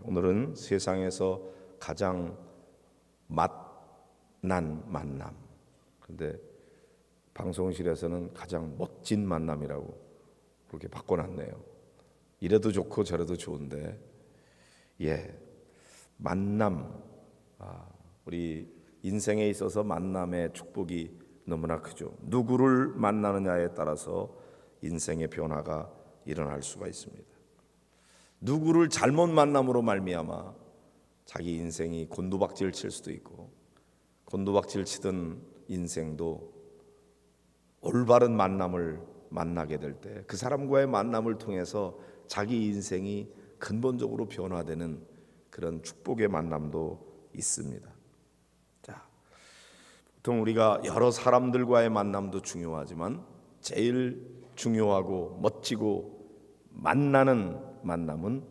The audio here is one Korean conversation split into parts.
오늘은 세상에서 가장 맛난 만남, 근데 방송실에서는 가장 멋진 만남이라고 그렇게 바꿔놨네요. 이래도 좋고 저래도 좋은데, 만남. 우리 인생에 있어서 만남의 축복이 너무나 크죠. 누구를 만나느냐에 따라서 인생의 변화가 일어날 수가 있습니다. 누구를 잘못 만남으로 말미암아 자기 인생이 곤두박질 칠 수도 있고, 곤두박질 치던 인생도 올바른 만남을 만나게 될 때 그 사람과의 만남을 통해서 자기 인생이 근본적으로 변화되는 그런 축복의 만남도 있습니다. 보통 우리가 여러 사람들과의 만남도 중요하지만 제일 중요하고 멋지고 만나는 만남은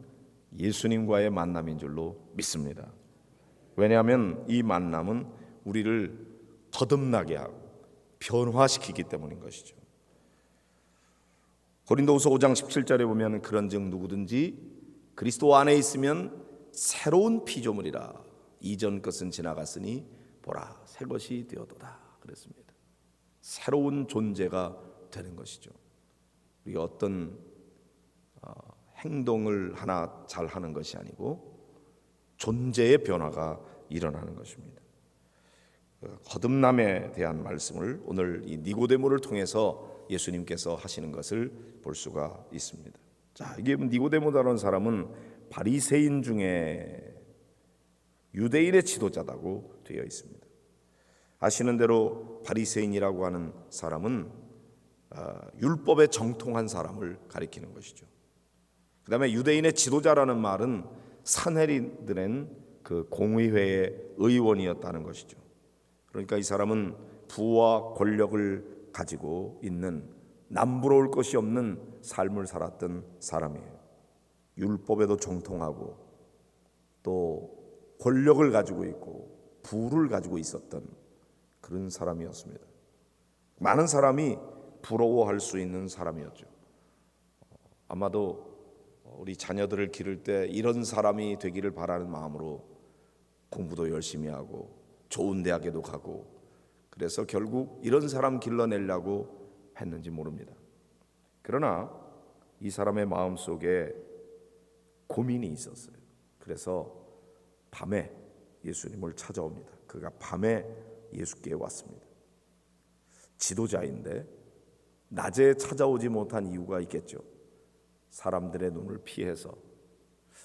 예수님과의 만남인 줄로 믿습니다. 왜냐하면 이 만남은 우리를 거듭나게 하고 변화시키기 때문인 것이죠. 고린도후서 5장 17절에 보면 그런즉 누구든지 그리스도 안에 있으면 새로운 피조물이라, 이전 것은 지나갔으니 보라 새 것이 되었도다 그랬습니다. 새로운 존재가 되는 것이죠. 우리가 어떤 행동을 하나 잘 하는 것이 아니고 존재의 변화가 일어나는 것입니다. 거듭남에 대한 말씀을 오늘 이 니고데모를 통해서 예수님께서 하시는 것을 볼 수가 있습니다. 이게 니고데모라는 사람은 바리새인 중에 유대인의 지도자라고 되어 있습니다. 아시는 대로 바리새인이라고 하는 사람은 율법에 정통한 사람을 가리키는 것이죠. 그 다음에 유대인의 지도자라는 말은 산헤린들은 그 공의회의 의원이었다는 것이죠. 그러니까 이 사람은 부와 권력을 가지고 있는 남부러울 것이 없는 삶을 살았던 사람이에요. 율법에도 정통하고 또 권력을 가지고 있고 부를 가지고 있었던 그런 사람이었습니다. 많은 사람이 부러워할 수 있는 사람이었죠. 아마도 우리 자녀들을 기를 때 이런 사람이 되기를 바라는 마음으로 공부도 열심히 하고 좋은 대학에도 가고, 그래서 결국 이런 사람 길러내려고 했는지 모릅니다. 그러나 이 사람의 마음속에 고민이 있었어요. 그래서 밤에 예수님을 찾아옵니다. 그가 밤에 예수께 왔습니다. 지도자인데 낮에 찾아오지 못한 이유가 있겠죠. 사람들의 눈을 피해서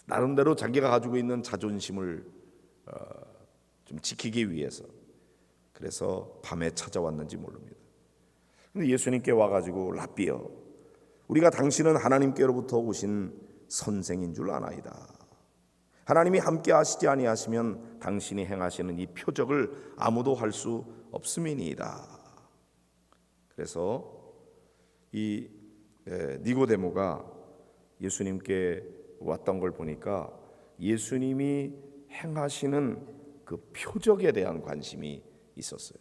나름대로 자기가 가지고 있는 자존심을 좀 지키기 위해서, 그래서 밤에 찾아왔는지 모릅니다. 근데 예수님께 와가지고 라삐여, 우리가 당신은 하나님께로부터 오신 선생인 줄 아나이다. 하나님이 함께 하시지 아니하시면 당신이 행하시는 이 표적을 아무도 할 수 없음이니이다. 그래서 이 니고데모가 예수님께 왔던 걸 보니까 예수님이 행하시는 그 표적에 대한 관심이 있었어요.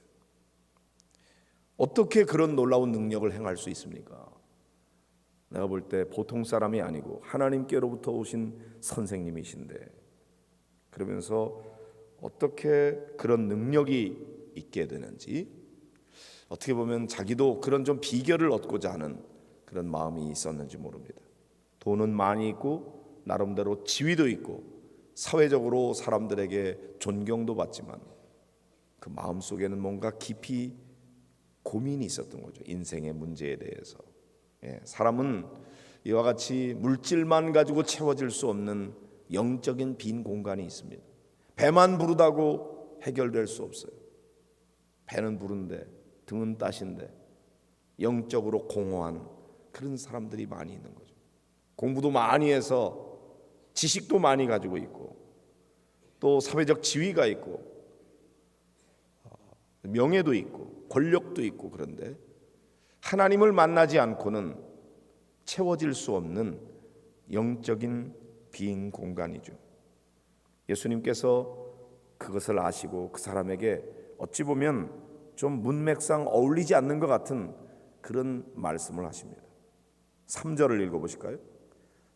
어떻게 그런 놀라운 능력을 행할 수 있습니까? 내가 볼 때 보통 사람이 아니고 하나님께로부터 오신 선생님이신데, 그러면서 어떻게 그런 능력이 있게 되는지, 어떻게 보면 자기도 그런 좀 비결을 얻고자 하는 그런 마음이 있었는지 모릅니다. 돈은 많이 있고 나름대로 지위도 있고 사회적으로 사람들에게 존경도 받지만 그 마음속에는 뭔가 깊이 고민이 있었던 거죠. 인생의 문제에 대해서. 사람은 이와 같이 물질만 가지고 채워질 수 없는 영적인 빈 공간이 있습니다. 배만 부르다고 해결될 수 없어요. 배는 부른데 등은 따신데 영적으로 공허한 그런 사람들이 많이 있는 거죠. 공부도 많이 해서 지식도 많이 가지고 있고 또 사회적 지위가 있고 명예도 있고 권력도 있고, 그런데 하나님을 만나지 않고는 채워질 수 없는 영적인 빈 공간이죠. 예수님께서 그것을 아시고 그 사람에게 어찌 보면 좀 문맥상 어울리지 않는 것 같은 그런 말씀을 하십니다. 3절을 읽어보실까요?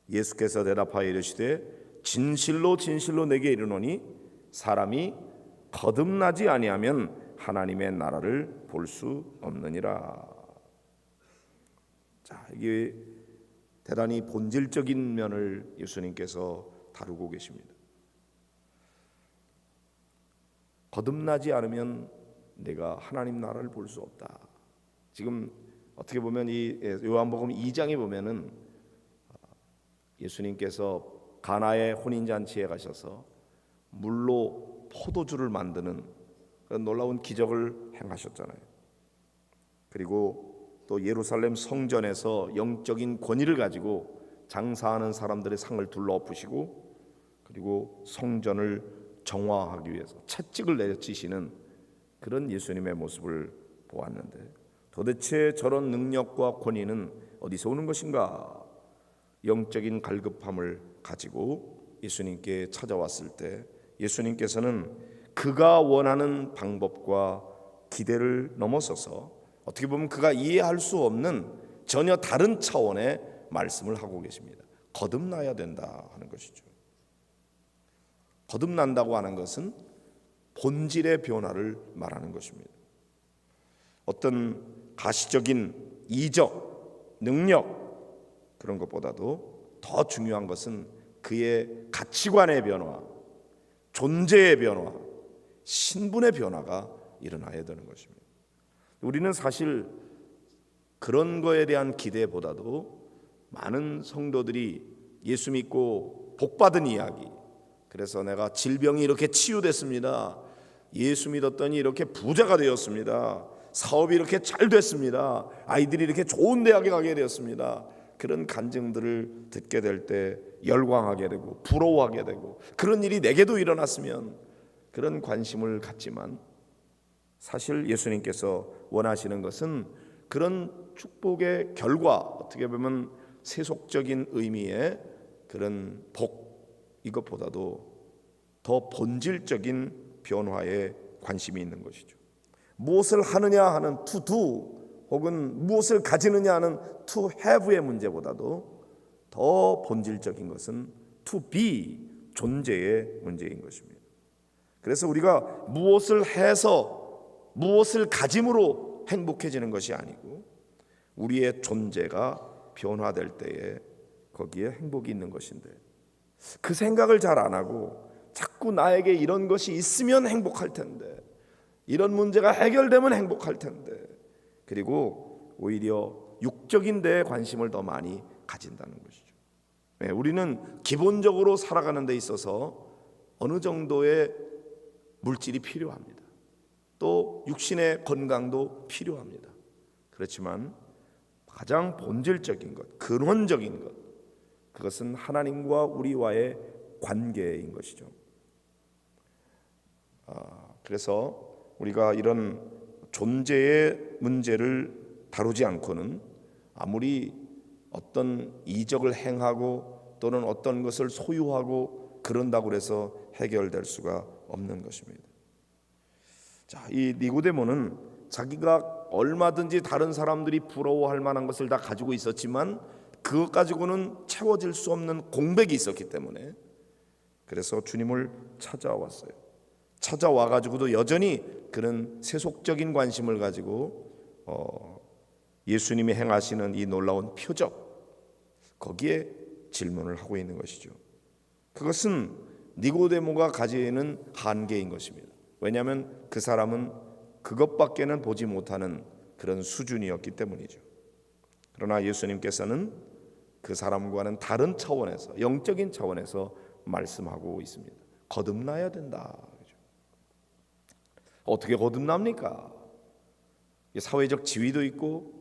예수께서 대답하여 이르시되 진실로 진실로 내게 이르노니 사람이 거듭나지 아니하면 하나님의 나라를 볼 수 없느니라. 자, 이게 대단히 본질적인 면을 예수님께서 다루고 계십니다. 거듭나지 않으면 내가 하나님 나라를 볼 수 없다. 지금 어떻게 보면 이 요한복음 2장에 보면은 예수님께서 가나의 혼인잔치에 가셔서 물로 포도주를 만드는 그런 놀라운 기적을 행하셨잖아요. 그리고 또 예루살렘 성전에서 영적인 권위를 가지고 장사하는 사람들의 상을 둘러엎으시고 그리고 성전을 정화하기 위해서 채찍을 내리치시는 그런 예수님의 모습을 보았는데 도대체 저런 능력과 권위는 어디서 오는 것인가? 영적인 갈급함을 가지고 예수님께 찾아왔을 때 예수님께서는 그가 원하는 방법과 기대를 넘어서서 어떻게 보면 그가 이해할 수 없는 전혀 다른 차원의 말씀을 하고 계십니다. 거듭나야 된다 하는 것이죠. 거듭난다고 하는 것은 본질의 변화를 말하는 것입니다. 어떤 가시적인 이적, 능력 그런 것보다도 더 중요한 것은 그의 가치관의 변화, 존재의 변화, 신분의 변화가 일어나야 되는 것입니다. 우리는 사실 그런 거에 대한 기대보다도 많은 성도들이 예수 믿고 복받은 이야기, 그래서 내가 질병이 이렇게 치유됐습니다, 예수 믿었더니 이렇게 부자가 되었습니다, 사업이 이렇게 잘 됐습니다, 아이들이 이렇게 좋은 대학에 가게 되었습니다, 그런 간증들을 듣게 될 때 열광하게 되고 부러워하게 되고 그런 일이 내게도 일어났으면 그런 관심을 갖지만 사실 예수님께서 원하시는 것은 그런 축복의 결과, 어떻게 보면 세속적인 의미의 그런 복, 이것보다도 더 본질적인 변화에 관심이 있는 것이죠. 무엇을 하느냐 하는 to do 혹은 무엇을 가지느냐 하는 to have의 문제보다도 더 본질적인 것은 to be, 존재의 문제인 것입니다. 그래서 우리가 무엇을 해서 무엇을 가짐으로 행복해지는 것이 아니고 우리의 존재가 변화될 때에 거기에 행복이 있는 것인데 그 생각을 잘 안 하고 자꾸 나에게 이런 것이 있으면 행복할 텐데, 이런 문제가 해결되면 행복할 텐데, 그리고 오히려 육적인 데에 관심을 더 많이 가진다는 것이죠. 우리는 기본적으로 살아가는 데 있어서 어느 정도의 물질이 필요합니다. 또 육신의 건강도 필요합니다. 그렇지만 가장 본질적인 것, 근원적인 것, 그것은 하나님과 우리와의 관계인 것이죠. 그래서 우리가 이런 존재의 문제를 다루지 않고는 아무리 어떤 이적을 행하고 또는 어떤 것을 소유하고 그런다고 해서 해결될 수가 없는 것입니다. 자, 이 니고데모는 자기가 얼마든지 다른 사람들이 부러워할 만한 것을 다 가지고 있었지만 그것 가지고는 채워질 수 없는 공백이 있었기 때문에 그래서 주님을 찾아왔어요. 찾아와 가지고도 여전히 그런 세속적인 관심을 가지고 예수님이 행하시는 이 놀라운 표적, 거기에 질문을 하고 있는 것이죠. 그것은 니고데모가 가지는 한계인 것입니다. 왜냐하면 그 사람은 그것밖에는 보지 못하는 그런 수준이었기 때문이죠. 그러나 예수님께서는 그 사람과는 다른 차원에서, 영적인 차원에서 말씀하고 있습니다. 거듭나야 된다. 어떻게 거듭납니까? 사회적 지위도 있고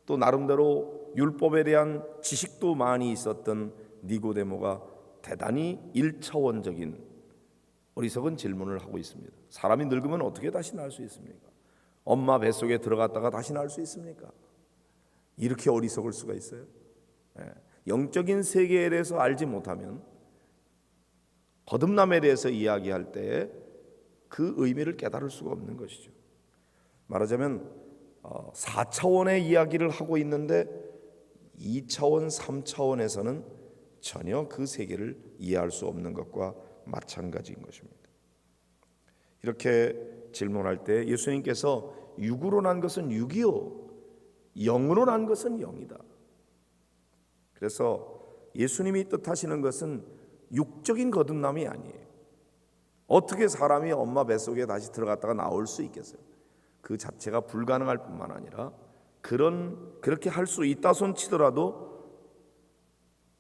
또 나름대로 율법에 대한 지식도 많이 있었던 니고데모가 대단히 1차원적인 어리석은 질문을 하고 있습니다. 사람이 늙으면 어떻게 다시 날 수 있습니까? 엄마 뱃속에 들어갔다가 다시 날 수 있습니까? 이렇게 어리석을 수가 있어요? 영적인 세계에 대해서 알지 못하면 거듭남에 대해서 이야기할 때 그 의미를 깨달을 수가 없는 것이죠. 말하자면 4차원의 이야기를 하고 있는데 2차원, 3차원에서는 전혀 그 세계를 이해할 수 없는 것과 마찬가지인 것입니다. 이렇게 질문할 때 예수님께서 육으로 난 것은 육이요 영으로 난 것은 영이다. 그래서 예수님이 뜻하시는 것은 육적인 거듭남이 아니에요. 어떻게 사람이 엄마 뱃속에 다시 들어갔다가 나올 수 있겠어요? 그 자체가 불가능할 뿐만 아니라 그렇게 할 수 있다 손치더라도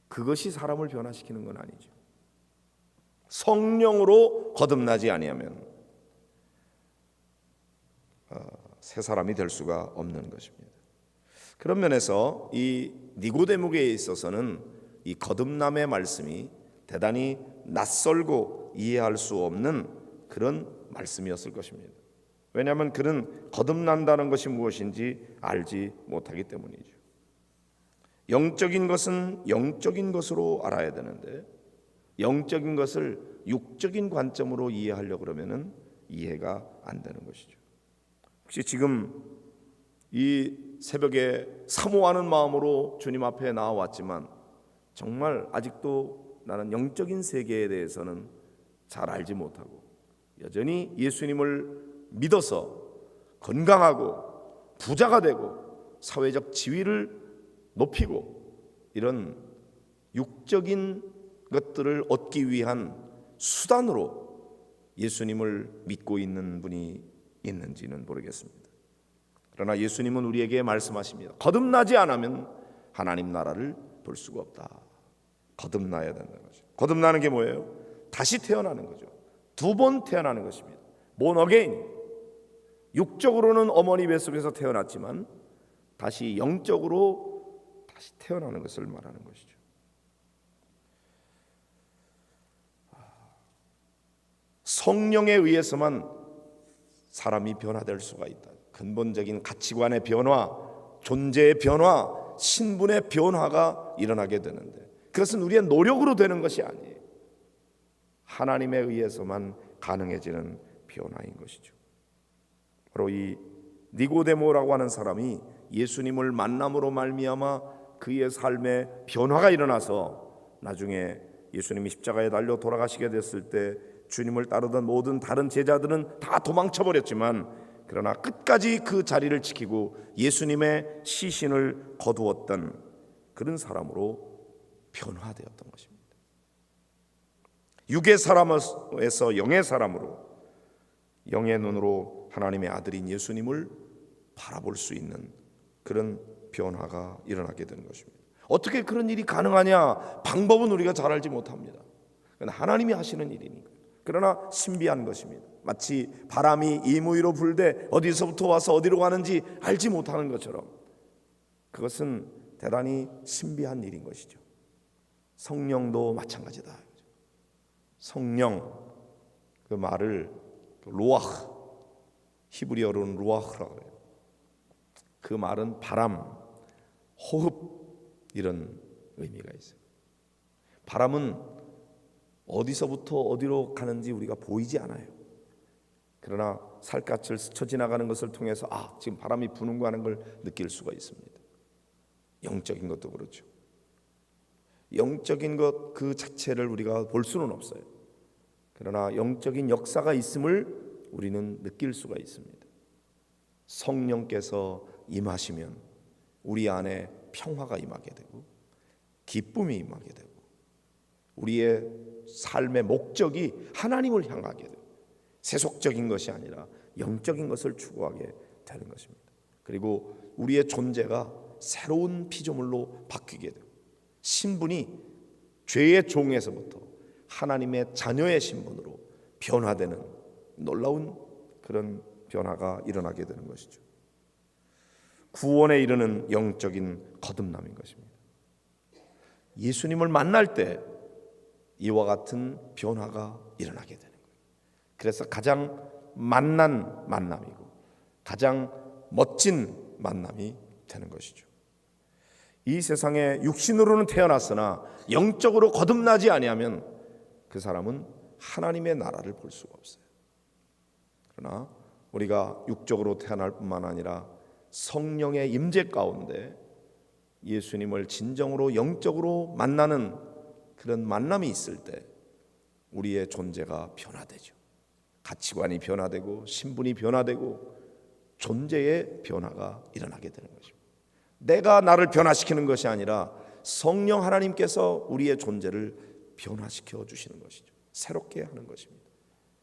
그것이 사람을 변화시키는 건 아니죠. 성령으로 거듭나지 아니하면 새 사람이 될 수가 없는 것입니다. 그런 면에서 이 니고데모에게 있어서는 이 거듭남의 말씀이 대단히 낯설고 이해할 수 없는 그런 말씀이었을 것입니다. 왜냐하면 그는 거듭난다는 것이 무엇인지 알지 못하기 때문이죠. 영적인 것은 영적인 것으로 알아야 되는데 영적인 것을 육적인 관점으로 이해하려고 그러면은 이해가 안 되는 것이죠. 혹시 지금 이 새벽에 사모하는 마음으로 주님 앞에 나와왔지만 정말 아직도 나는 영적인 세계에 대해서는 잘 알지 못하고 여전히 예수님을 믿어서 건강하고 부자가 되고 사회적 지위를 높이고 이런 육적인 것들을 얻기 위한 수단으로 예수님을 믿고 있는 분이 있는지는 모르겠습니다. 그러나 예수님은 우리에게 말씀하십니다. 거듭나지 않으면 하나님 나라를 볼 수가 없다. 거듭나야 된다는 거죠. 거듭나는 게 뭐예요? 다시 태어나는 거죠. 2번 태어나는 것입니다. born again. 육적으로는 어머니 뱃속에서 태어났지만 다시 영적으로 다시 태어나는 것을 말하는 것이죠. 성령에 의해서만 사람이 변화될 수가 있다. 근본적인 가치관의 변화, 존재의 변화, 신분의 변화가 일어나게 되는데 그것은 우리의 노력으로 되는 것이 아니에요. 하나님에 의해서만 가능해지는 변화인 것이죠. 바로 이 니고데모라고 하는 사람이 예수님을 만남으로 말미암아 그의 삶에 변화가 일어나서 나중에 예수님이 십자가에 달려 돌아가시게 됐을 때 주님을 따르던 모든 다른 제자들은 다 도망쳐 버렸지만 그러나 끝까지 그 자리를 지키고 예수님의 시신을 거두었던 그런 사람으로 변화되었던 것입니다. 육의 사람에서 영의 사람으로 영의 눈으로 하나님의 아들인 예수님을 바라볼 수 있는 그런 변화가 일어나게 되는 것입니다. 어떻게 그런 일이 가능하냐? 방법은 우리가 잘 알지 못합니다. 하나님이 하시는 일이니까. 그러나 신비한 것입니다. 마치 바람이 이무이로 불되 어디서부터 와서 어디로 가는지 알지 못하는 것처럼 그것은 대단히 신비한 일인 것이죠. 성령도 마찬가지다. 성령, 그 말을 루아흐, 히브리어로는 루아흐라고 해요. 그 말은 바람, 호흡 이런 의미가 있어요. 바람은 어디서부터 어디로 가는지 우리가 보이지 않아요. 그러나 살갗을 스쳐 지나가는 것을 통해서 지금 바람이 부는가 하는 걸 느낄 수가 있습니다. 영적인 것도 그렇죠. 영적인 것 그 자체를 우리가 볼 수는 없어요. 그러나 영적인 역사가 있음을 우리는 느낄 수가 있습니다. 성령께서 임하시면 우리 안에 평화가 임하게 되고 기쁨이 임하게 되고 우리의 삶의 목적이 하나님을 향하게 되고 세속적인 것이 아니라 영적인 것을 추구하게 되는 것입니다. 그리고 우리의 존재가 새로운 피조물로 바뀌게 되고 신분이 죄의 종에서부터 하나님의 자녀의 신분으로 변화되는 놀라운 그런 변화가 일어나게 되는 것이죠. 구원에 이르는 영적인 거듭남인 것입니다. 예수님을 만날 때 이와 같은 변화가 일어나게 되는 거예요. 그래서 가장 만난 만남이고 가장 멋진 만남이 되는 것이죠. 이 세상에 육신으로는 태어났으나 영적으로 거듭나지 아니하면 그 사람은 하나님의 나라를 볼 수가 없어요. 그러나 우리가 육적으로 태어날 뿐만 아니라 성령의 임재 가운데 예수님을 진정으로 영적으로 만나는 그런 만남이 있을 때 우리의 존재가 변화되죠. 가치관이 변화되고 신분이 변화되고 존재의 변화가 일어나게 되는 것입니다. 내가 나를 변화시키는 것이 아니라 성령 하나님께서 우리의 존재를 변화시켜 주시는 것이죠. 새롭게 하는 것입니다.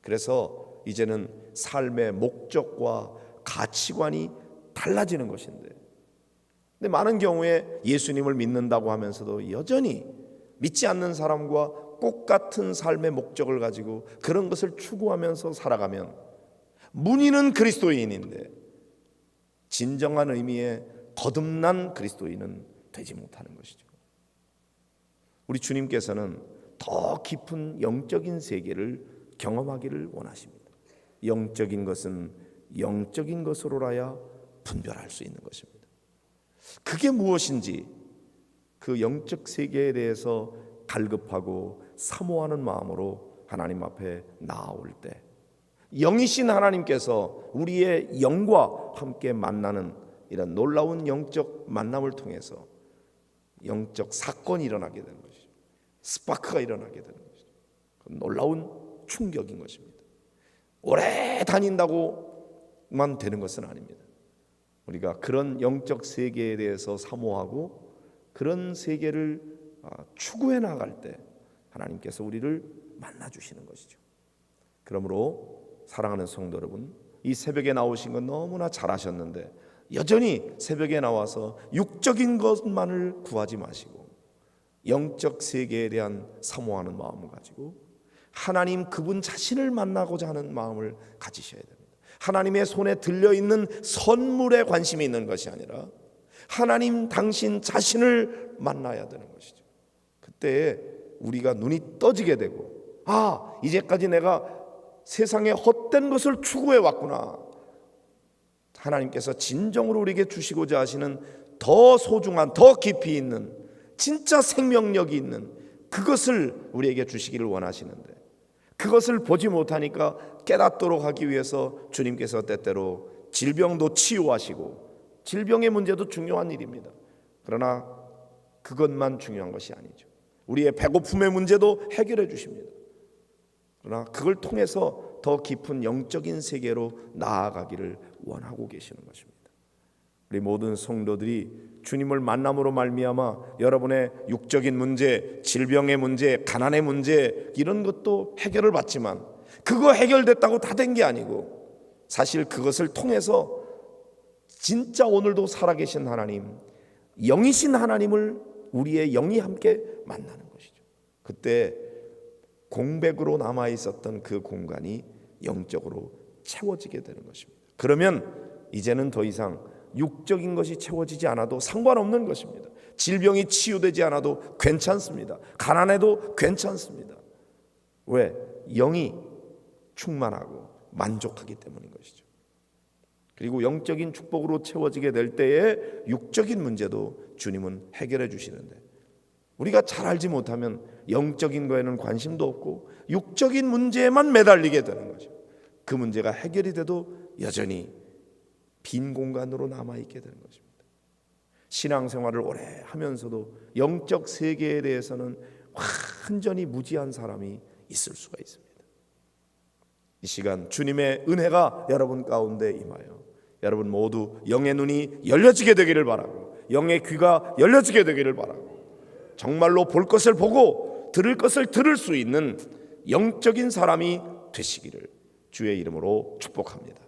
그래서 이제는 삶의 목적과 가치관이 달라지는 것인데, 근데 많은 경우에 예수님을 믿는다고 하면서도 여전히 믿지 않는 사람과 똑같은 삶의 목적을 가지고 그런 것을 추구하면서 살아가면 문의는 그리스도인인데 진정한 의미의 거듭난 그리스도인은 되지 못하는 것이죠. 우리 주님께서는 더 깊은 영적인 세계를 경험하기를 원하십니다. 영적인 것은 영적인 것으로라야 분별할 수 있는 것입니다. 그게 무엇인지 그 영적 세계에 대해서 갈급하고 사모하는 마음으로 하나님 앞에 나아올 때 영이신 하나님께서 우리의 영과 함께 만나는 이런 놀라운 영적 만남을 통해서 영적 사건이 일어나게 되는 것이죠. 스파크가 일어나게 되는 것이죠. 놀라운 충격인 것입니다. 오래 다닌다고만 되는 것은 아닙니다. 우리가 그런 영적 세계에 대해서 사모하고 그런 세계를 추구해 나갈 때 하나님께서 우리를 만나주시는 것이죠. 그러므로 사랑하는 성도 여러분, 이 새벽에 나오신 건 너무나 잘하셨는데 여전히 새벽에 나와서 육적인 것만을 구하지 마시고 영적 세계에 대한 사모하는 마음을 가지고 하나님 그분 자신을 만나고자 하는 마음을 가지셔야 됩니다. 하나님의 손에 들려있는 선물에 관심이 있는 것이 아니라 하나님 당신 자신을 만나야 되는 것이죠. 그때 우리가 눈이 떠지게 되고 이제까지 내가 세상에 헛된 것을 추구해 왔구나. 하나님께서 진정으로 우리에게 주시고자 하시는 더 소중한, 더 깊이 있는, 진짜 생명력이 있는 그것을 우리에게 주시기를 원하시는데 그것을 보지 못하니까 깨닫도록 하기 위해서 주님께서 때때로 질병도 치유하시고, 질병의 문제도 중요한 일입니다. 그러나 그것만 중요한 것이 아니죠. 우리의 배고픔의 문제도 해결해 주십니다. 그러나 그걸 통해서 더 깊은 영적인 세계로 나아가기를 원하고 계시는 것입니다. 우리 모든 성도들이 주님을 만남으로 말미암아 여러분의 육적인 문제, 질병의 문제, 가난의 문제 이런 것도 해결을 받지만 그거 해결됐다고 다 된 게 아니고 사실 그것을 통해서 진짜 오늘도 살아계신 하나님, 영이신 하나님을 우리의 영이 함께 만나는 것이죠. 그때 공백으로 남아있었던 그 공간이 영적으로 채워지게 되는 것입니다. 그러면 이제는 더 이상 육적인 것이 채워지지 않아도 상관없는 것입니다. 질병이 치유되지 않아도 괜찮습니다. 가난해도 괜찮습니다. 왜? 영이 충만하고 만족하기 때문인 것이죠. 그리고 영적인 축복으로 채워지게 될 때에 육적인 문제도 주님은 해결해 주시는데 우리가 잘 알지 못하면 영적인 거에는 관심도 없고 육적인 문제에만 매달리게 되는 거죠. 그 문제가 해결이 돼도 여전히 빈 공간으로 남아있게 되는 것입니다. 신앙생활을 오래 하면서도 영적 세계에 대해서는 완전히 무지한 사람이 있을 수가 있습니다. 이 시간 주님의 은혜가 여러분 가운데 임하여 여러분 모두 영의 눈이 열려지게 되기를 바라고 영의 귀가 열려지게 되기를 바라고 정말로 볼 것을 보고 들을 것을 들을 수 있는 영적인 사람이 되시기를 주의 이름으로 축복합니다.